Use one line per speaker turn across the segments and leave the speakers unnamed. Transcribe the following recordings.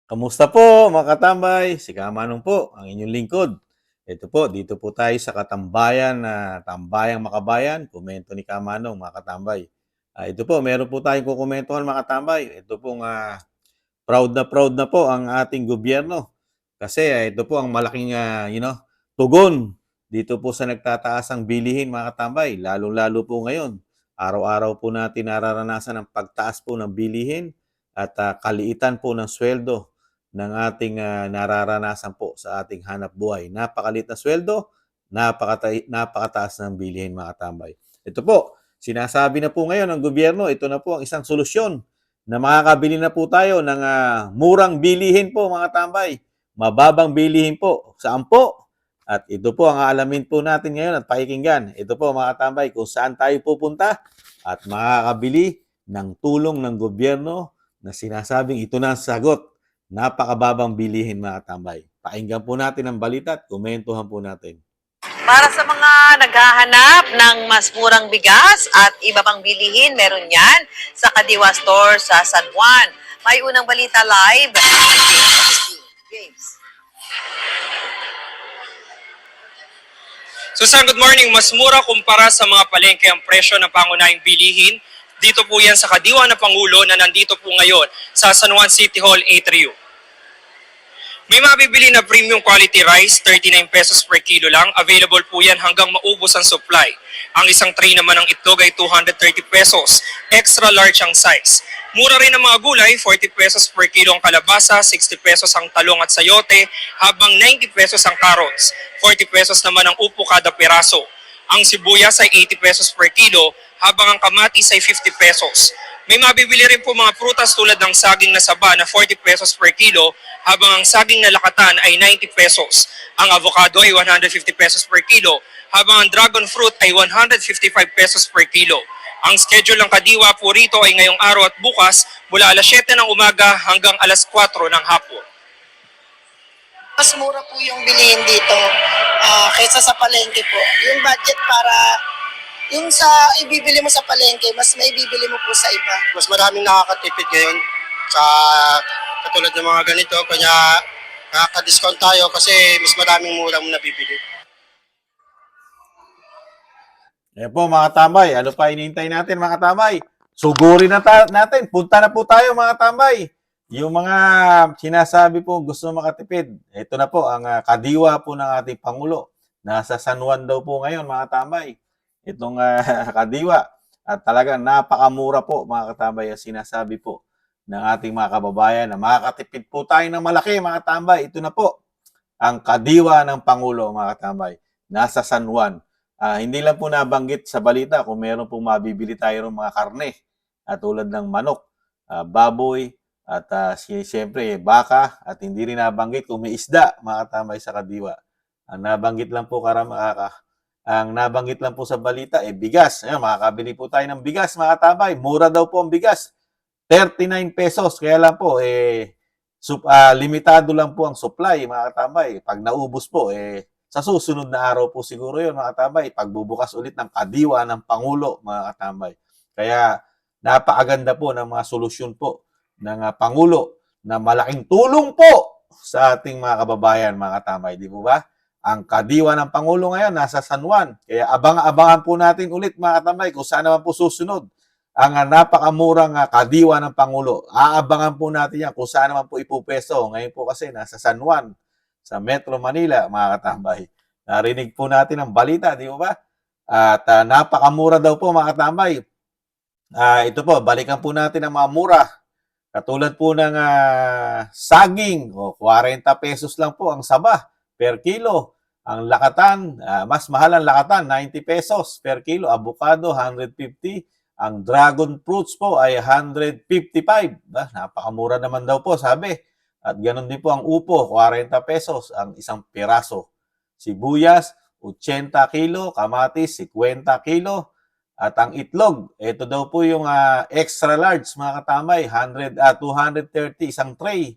Kamusta po mga katambay? Si Kamanong po, ang inyong lingkod. Ito po, dito po tayo sa Katambayan na Tambayang Makabayan. Komento ni Kamanong mga katambay. Ito po, meron po tayong kukomentuhan mga katambay. Ito pong proud na po ang ating gobyerno. Kasi ito po ang malaking tugon dito po sa nagtataas ang bilihin mga katambay. Lalo-lalo po ngayon. Araw-araw po natin nararanasan ang pagtaas po ng bilihin at kaliitan po ng sweldo ng ating nararanasan po sa ating hanap buhay. Napakalit na sweldo, napakataas ng bilihin mga katambay. Ito po, sinasabi na po ngayon ng gobyerno, ito na po ang isang solusyon na makakabili na po tayo ng murang bilihin po mga tambay. Mababang bilihin po. Saan po? At ito po ang aalamin po natin ngayon at pakikinggan. Ito po mga tambay kung saan tayo pupunta at makakabili ng tulong ng gobyerno na sinasabing ito na ang sagot. Napakababang bilihin mga tambay. Pakinggan po natin ang balita at komentuhan po natin.
Para sa mga naghahanap ng mas murang bigas at iba pang bilihin, meron yan sa Kadiwa Store sa San Juan. May unang balita live. James.
Susan, good morning. Mas mura kumpara sa mga palengke ang presyo ng pangunahing bilihin. Dito po yan sa Kadiwa na Pangulo na nandito po ngayon sa San Juan City Hall Atrium. May mabibili na premium quality rice, 39 pesos per kilo lang. Available po yan hanggang maubos ang supply. Ang isang tray naman ng itlog ay 230 pesos. Extra large ang size. Mura rin ang mga gulay, 40 pesos per kilo ang kalabasa, 60 pesos ang talong at sayote, habang 90 pesos ang carrots. 40 pesos naman ang upo kada piraso. Ang sibuyas ay 80 pesos per kilo, habang ang kamatis ay 50 pesos. May mabibili rin po mga prutas tulad ng saging na saba na 40 pesos per kilo, habang ang saging na lakatan ay 90 pesos. Ang avocado ay 150 pesos per kilo, habang ang dragon fruit ay 155 pesos per kilo. Ang schedule ng Kadiwa po rito ay ngayong araw at bukas mula alas 7 ng umaga hanggang alas 4 ng hapon.
Mas mura po yung bilihin dito kaysa sa palengke po. Yung budget para yung sa ibibili mo sa palengke, mas maibibili mo po sa iba.
Mas maraming nakakatipid ngayon sa katulad ng mga ganito. Kanya nakaka-discount tayo kasi mas maraming murang nabibili.
Ayan po mga tambay, ano pa inintay natin mga tambay? Sugurin na natin, punta na po tayo mga tambay. Yung mga sinasabi po gusto makatipid, ito na po ang kadiwa po ng ating Pangulo. Nasa San Juan daw po ngayon mga tambay. Itong kadiwa. At talagang napakamura po mga katambay ang sinasabi po ng ating mga kababayan na makakatipid po tayo ng malaki mga tambay. Ito na po ang kadiwa ng Pangulo mga katambay. Nasa San Juan. Hindi lang po nabanggit sa balita kung meron pong mabibili tayo ng mga karne tulad ng manok, baboy, at siyempre baka, at hindi rin nabanggit kung may isda mga katambay sa kadiwa. Ang nabanggit lang po sa balita bigas. Ayun, makakabili po tayo ng bigas mga katambay. Mura daw po ang bigas. 39 pesos. Kaya lang po limitado lang po ang supply mga katambay. Pag naubos po sa susunod na araw po siguro yun mga katambay, pagbubukas ulit ng kadiwa ng Pangulo mga katambay. Kaya napakaganda po ng mga solusyon po ng Pangulo na malaking tulong po sa ating mga kababayan mga katambay. Di po ba? Ang kadiwa ng Pangulo ngayon nasa San Juan. Kaya abangan po natin ulit mga katambay kung saan naman po susunod ang napakamurang kadiwa ng Pangulo. Aabangan po natin yan kung saan naman po ipupeso. Ngayon po kasi nasa San Juan, sa Metro Manila, mga katambay. Narinig po natin ang balita, di ba? At napakamura daw po, mga katambay. Ito po, balikan po natin ang mga mura. Katulad po ng saging, 40 pesos lang po ang saba per kilo. Ang lakatan, mas mahal ang lakatan, 90 pesos per kilo. Avocado, 150. Ang dragon fruits po ay 155. Napakamura naman daw po, sabi. At ganoon din po ang upo, 40 pesos ang isang piraso. Sibuyas, 80 kilo, kamatis, 50 kilo. At ang itlog, ito daw po yung extra large, mga katamay, 230 isang tray.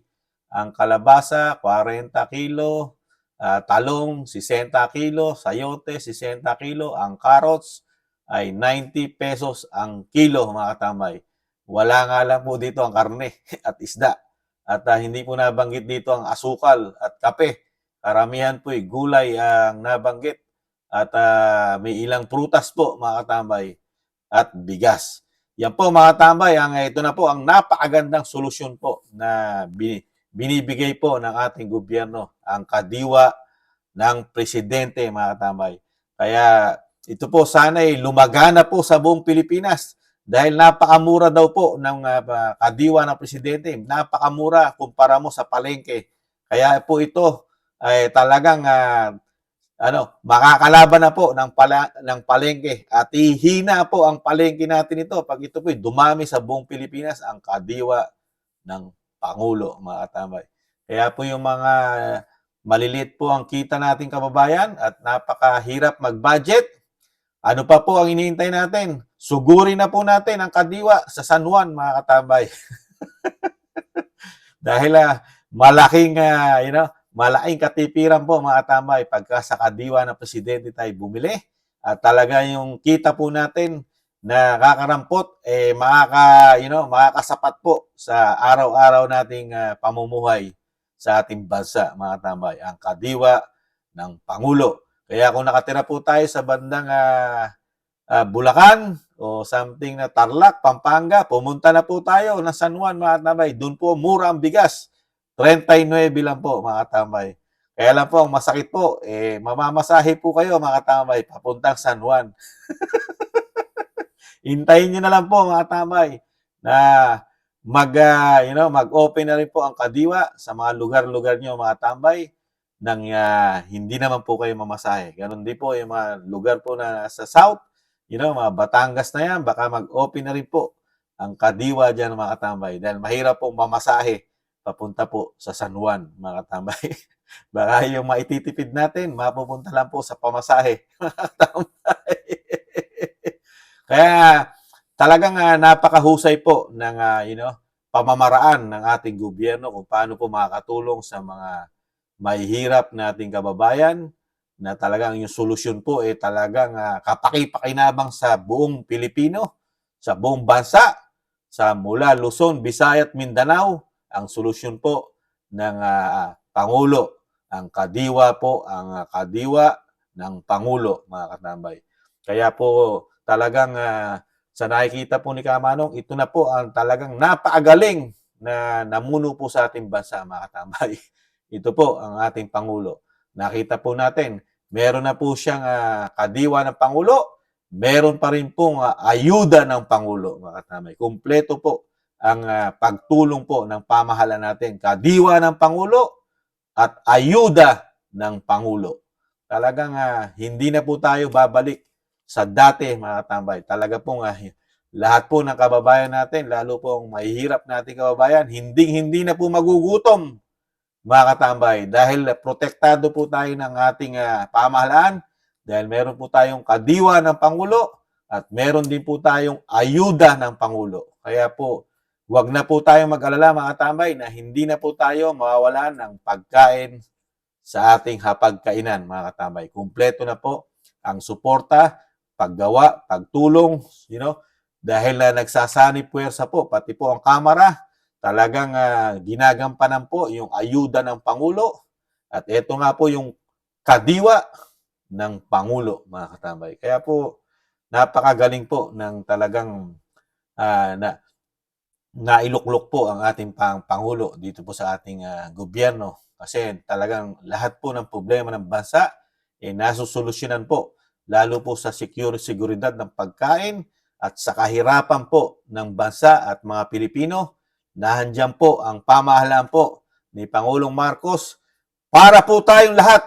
Ang kalabasa, 40 kilo. Talong, 60 kilo. Sayote, 60 kilo. Ang carrots ay 90 pesos ang kilo, mga katamay. Wala nga lang po dito ang karne at isda. At hindi po nabanggit dito ang asukal at kape. Karamihan po gulay ang nabanggit. At may ilang prutas po, mga katambay, at bigas. Yan po, mga katambay, ito na po ang napakagandang solusyon po na binibigay po ng ating gobyerno, ang kadiwa ng presidente, mga katambay. Kaya ito po sana'y lumagana po sa buong Pilipinas dahil napakamura daw po ng kadiwa ng presidente. Napakamura kumpara mo sa palengke. Kaya po ito ay talagang makakalaban na po ng palengke at ihina po ang palengke natin ito pag ito po dumami sa buong Pilipinas ang kadiwa ng Pangulo, mga katambay. Kaya po yung mga maliliit po ang kita nating kababayan at napakahirap mag-budget. Ano pa po ang hinihintay natin? Sugurin na po natin ang kadiwa sa San Juan, mga katambay. Dahil malaking katipiran po, mga katambay, pagka sa kadiwa ng presidente tayo bumili at talaga yung kita po natin na kakarampot makakasapat po sa araw-araw nating pamumuhay sa ating bansa, mga katambay, ang kadiwa ng Pangulo. Kaya kung nakatira po tayo sa bandang Bulacan o something na Tarlac, Pampanga, pumunta na po tayo ng San Juan, mga katambay. Doon po mura ang bigas. 39 lang po, mga katambay. Kaya lang po, ang masakit po, mamamasahe po kayo, mga katambay, papuntang San Juan. Hintayin nyo na lang po, mga katambay, na mag-open na rin po ang kadiwa sa mga lugar-lugar nyo, mga katambay, nang hindi naman po kayo mamasahe. Ganon din po yung mga lugar po na sa South, mga Batangas na yan, baka mag-open na rin po ang kadiwa dyan, mga katambay, dahil mahirap pong mamasahe papunta po sa San Juan, mga katambay. Baka yung maititipid natin, mapupunta lang po sa pamasahe, mga katambay. Kaya talagang napakahusay po ng pamamaraan ng ating gobyerno kung paano po makakatulong sa mga mahihirap nating kababayan na talagang yung solusyon po talagang kapaki-pakinabang sa buong Pilipino, sa buong bansa, sa mula Luzon, Visayas at Mindanao. Ang solusyon po ng Pangulo, ang kadiwa po, ang kadiwa ng Pangulo, mga katambay. Kaya po talagang sa nakikita po ni Kamanong, ito na po ang talagang napakagaling na namuno po sa ating bansa, mga katambay. Ito po ang ating Pangulo. Nakita po natin, meron na po siyang kadiwa ng Pangulo, meron pa rin pong ayuda ng Pangulo, mga katambay. Kumpleto po ang pagtulong po ng pamahalaan natin. Kadiwa ng Pangulo at ayuda ng Pangulo. Talagang hindi na po tayo babalik sa dati, mga katambay. Talaga pong lahat po ng kababayan natin, lalo pong mahihirap natin kababayan, hindi na po magugutom, mga katambay, dahil protektado po tayo ng ating pamahalaan, dahil meron po tayong kadiwa ng Pangulo at meron din po tayong ayuda ng Pangulo. Kaya po, wag na po tayong mag-alala, mga katambay, na hindi na po tayo mawawalan ng pagkain sa ating hapagkainan, mga katambay. Kumpleto na po ang suporta, paggawa, pagtulong, dahil nagsasanib puwersa po, pati po ang Kamara, talagang ginagampanan po yung ayuda ng Pangulo. At ito nga po yung kadiwa ng Pangulo, mga katambay. Kaya po, napakagaling po ng talagang nailuklok po ang ating Pangulo dito po sa ating gobyerno. Kasi talagang lahat po ng problema ng bansa nasusolusyonan po. Lalo po sa seguridad ng pagkain at sa kahirapan po ng bansa at mga Pilipino. Nahandyan po ang pamahalaan po ni Pangulong Marcos para po tayong lahat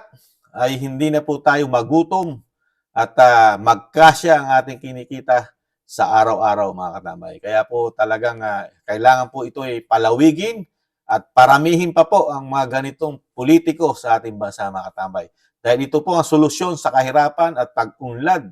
ay hindi na po tayo magutom at magkasya ang ating kinikita sa araw-araw, mga katambay. Kaya po talagang kailangan po ito ay palawigin at paramihin pa po ang mga ganitong politiko sa ating bansa, mga katambay. Dahil ito po ang solusyon sa kahirapan at pag-unlad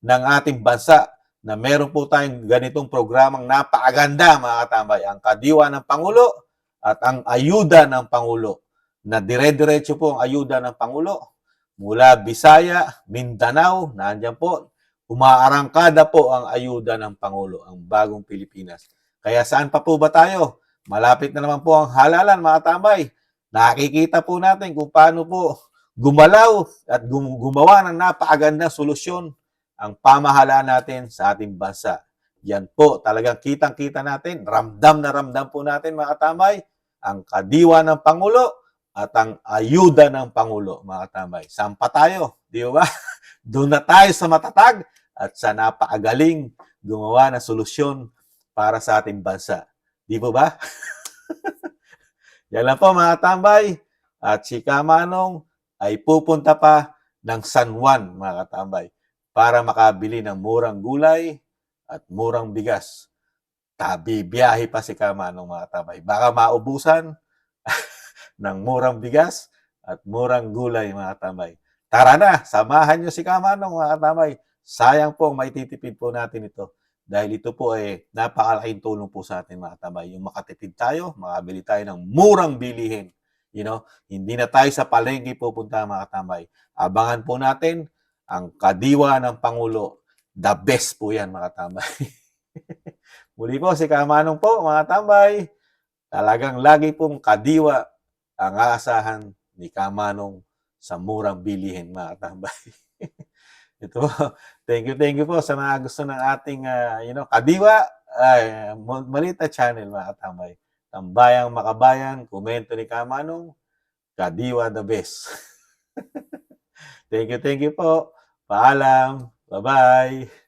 ng ating bansa na meron po tayong ganitong programang napakaganda, mga katambay. Ang kadiwa ng Pangulo at ang ayuda ng Pangulo. Na dire-diretso po ang ayuda ng Pangulo. Mula Bisaya, Mindanao, nandiyan po. Umaarangkada po ang ayuda ng Pangulo, ang bagong Pilipinas. Kaya saan pa po ba tayo? malapit na naman po ang halalan, mga tambay. Nakikita po natin kung paano po gumalaw at gumawa ng napakagandang solusyon ang pamahalaan natin sa ating bansa. Yan po, talagang kitang-kita natin, ramdam na ramdam po natin, mga tambay, ang kadiwa ng Pangulo at ang ayuda ng Pangulo, mga tambay. Saan pa tayo? Di ba? Doon na tayo sa matatag at sa napakagaling gumawa ng solusyon para sa ating bansa. Di po ba? Yan lang po, mga tambay. At si Kamanong ay pupunta pa ng San Juan, mga katambay, para makabili ng murang gulay at murang bigas. Biyahe pa si Kamanong, mga tambay. Baka maubusan ng murang bigas at murang gulay, mga tambay. Tara na, samahan nyo si Kamanong, mga tambay. Sayang po, maititipid po natin ito. Dahil ito po ay napakalaking tulong po sa atin, mga tambay. Yung makatipid tayo, makabili tayo ng murang bilihin. Hindi na tayo sa palengke pupunta, mga tambay. Abangan po natin ang kadiwa ng Pangulo. The best po yan, mga tambay. Muli po, si Kamanong po, mga tambay. Talagang lagi pong kadiwa ang aasahan ni Kamanong sa murang bilihin, mga tambay. Ito, thank you po sa mga gusto ng ating, kadiwa, Malita Channel, mga tambay. Tambayang makabayan, komento ni Kamanong, kadiwa the best. Thank you po. Paalam. Bye-bye.